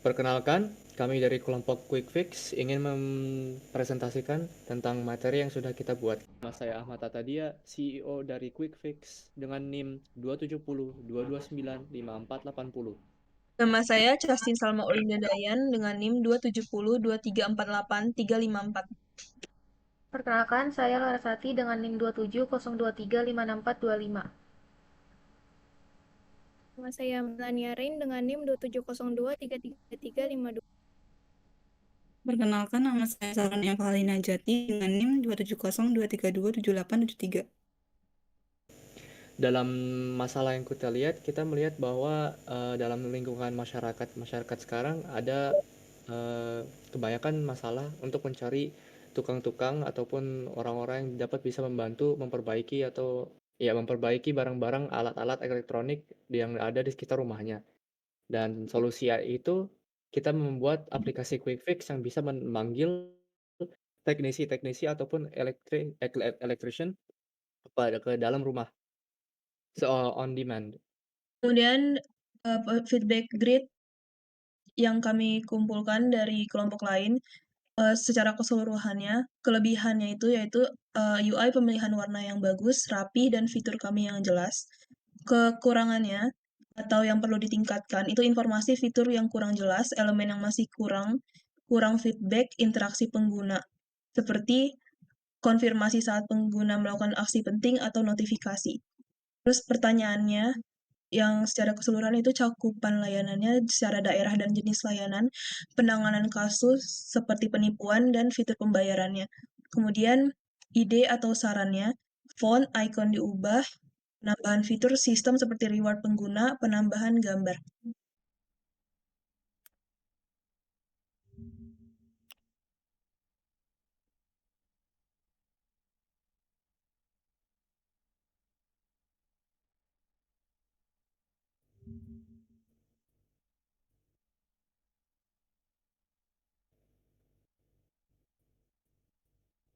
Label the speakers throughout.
Speaker 1: Perkenalkan, kami dari kelompok Quick Fix ingin mempresentasikan tentang materi yang sudah kita buat. Nama saya Ahmad Atadia, CEO dari Quick Fix dengan NIM 270-229-5480.
Speaker 2: Nama saya Justin Salma Olinda Dayan dengan NIM 27023483554.
Speaker 3: Perkenalkan, saya Larasati dengan NIM 2702356425.
Speaker 4: Nama saya Melania Rain dengan NIM 2702335352.
Speaker 5: Perkenalkan, nama saya Salon Evalina Jati dengan NIM 27023227873.
Speaker 1: Dalam masalah yang kita lihat, kita melihat bahwa dalam lingkungan masyarakat sekarang ada kebanyakan masalah untuk mencari tukang-tukang ataupun orang-orang yang dapat bisa membantu memperbaiki barang-barang alat-alat elektronik yang ada di sekitar rumahnya. Dan solusi itu kita membuat aplikasi Quick Fix yang bisa memanggil teknisi-teknisi ataupun electrician ke dalam rumah. On demand.
Speaker 2: Kemudian feedback grid yang kami kumpulkan dari kelompok lain secara keseluruhannya, kelebihannya itu yaitu UI pemilihan warna yang bagus, rapi, dan fitur kami yang jelas. Kekurangannya atau yang perlu ditingkatkan itu informasi fitur yang kurang jelas, elemen yang masih kurang feedback, interaksi pengguna, seperti konfirmasi saat pengguna melakukan aksi penting atau notifikasi. Terus pertanyaannya, yang secara keseluruhan itu cakupan layanannya secara daerah dan jenis layanan, penanganan kasus seperti penipuan, dan fitur pembayarannya. Kemudian ide atau sarannya, font, icon diubah, penambahan fitur sistem seperti reward pengguna, penambahan gambar.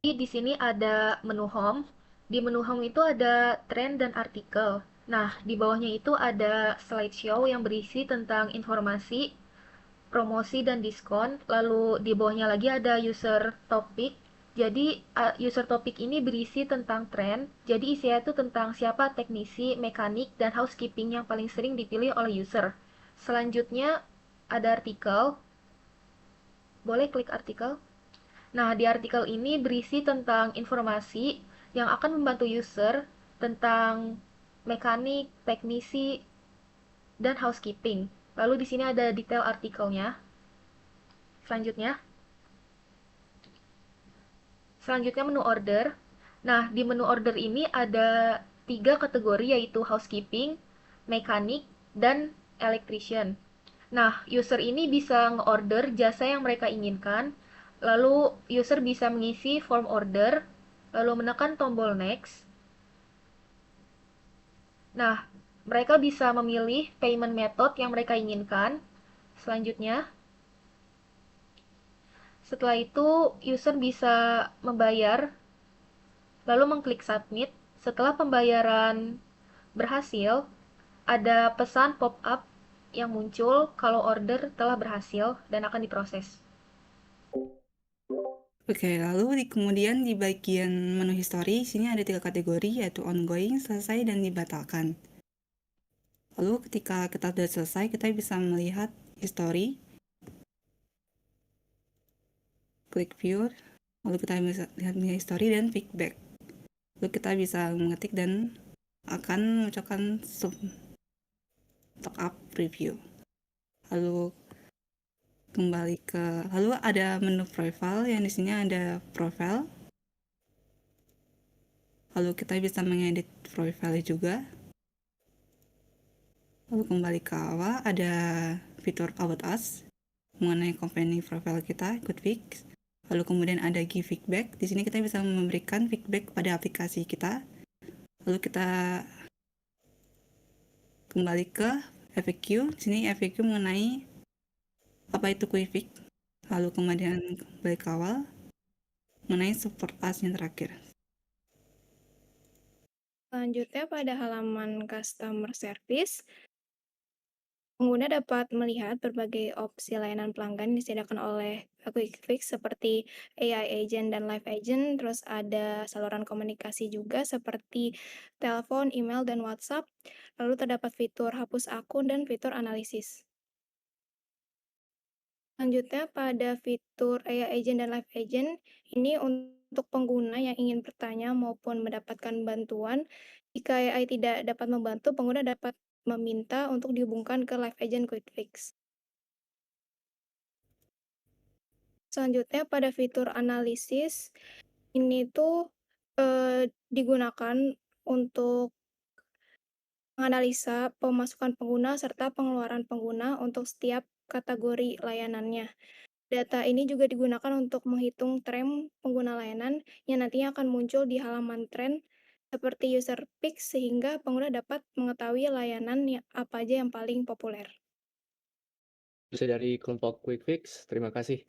Speaker 3: Di sini ada menu home. Di menu home itu ada tren dan artikel. Nah, di bawahnya itu ada slideshow yang berisi tentang informasi, promosi dan diskon. Lalu di bawahnya lagi ada user topic. Jadi user topic ini berisi tentang tren. Jadi isinya itu tentang siapa teknisi, mekanik, dan housekeeping yang paling sering dipilih oleh user. Selanjutnya ada artikel. Boleh klik artikel. Nah, di artikel ini berisi tentang informasi yang akan membantu user tentang mekanik, teknisi, dan housekeeping. Lalu di sini ada detail artikelnya. Selanjutnya, menu order. Nah, di menu order ini ada 3 kategori yaitu housekeeping, mekanik, dan electrician. Nah, user ini bisa nge-order jasa yang mereka inginkan. Lalu user bisa mengisi form order, lalu menekan tombol next. Nah, mereka bisa memilih payment method yang mereka inginkan. Selanjutnya, setelah itu user bisa membayar, lalu mengklik submit. Setelah pembayaran berhasil, ada pesan pop-up yang muncul kalau order telah berhasil dan akan diproses.
Speaker 5: Oke, lalu kemudian di bagian menu history, sini ada 3 kategori, yaitu ongoing, selesai, dan dibatalkan. Lalu ketika kita sudah selesai, kita bisa melihat history, klik view, lalu kita bisa lihat history dan feedback. Lalu kita bisa mengetik dan akan mengucapkan stock up review. Lalu ada menu profile yang di sini ada profile. Lalu kita bisa mengedit profile juga. Lalu kembali ke awal, ada fitur About Us mengenai company profile kita, Quick Fix. Lalu kemudian ada give feedback. Di sini kita bisa memberikan feedback pada aplikasi kita. Lalu kita kembali ke FAQ. Di sini FAQ mengenai apa itu Quick Fix. Lalu kemudian kembali ke awal mengenai support us yang terakhir.
Speaker 4: Selanjutnya pada halaman customer service, Pengguna dapat melihat berbagai opsi layanan pelanggan yang disediakan oleh Quick Fix seperti AI Agent dan Live Agent, terus ada saluran komunikasi juga seperti telepon, email, dan WhatsApp. Lalu terdapat fitur hapus akun dan fitur analisis. Selanjutnya pada fitur AI Agent dan Live Agent, ini untuk pengguna yang ingin bertanya maupun mendapatkan bantuan. Jika AI tidak dapat membantu, pengguna dapat meminta untuk dihubungkan ke Live Agent Quick Fix. Selanjutnya pada fitur analisis, ini tuh, digunakan untuk menganalisa pemasukan pengguna serta pengeluaran pengguna untuk setiap kategori layanannya. Data ini juga digunakan untuk menghitung tren pengguna layanan yang nantinya akan muncul di halaman tren seperti user picks sehingga pengguna dapat mengetahui layanan apa aja yang paling populer.
Speaker 1: Itu dari kelompok Quick Fix, terima kasih.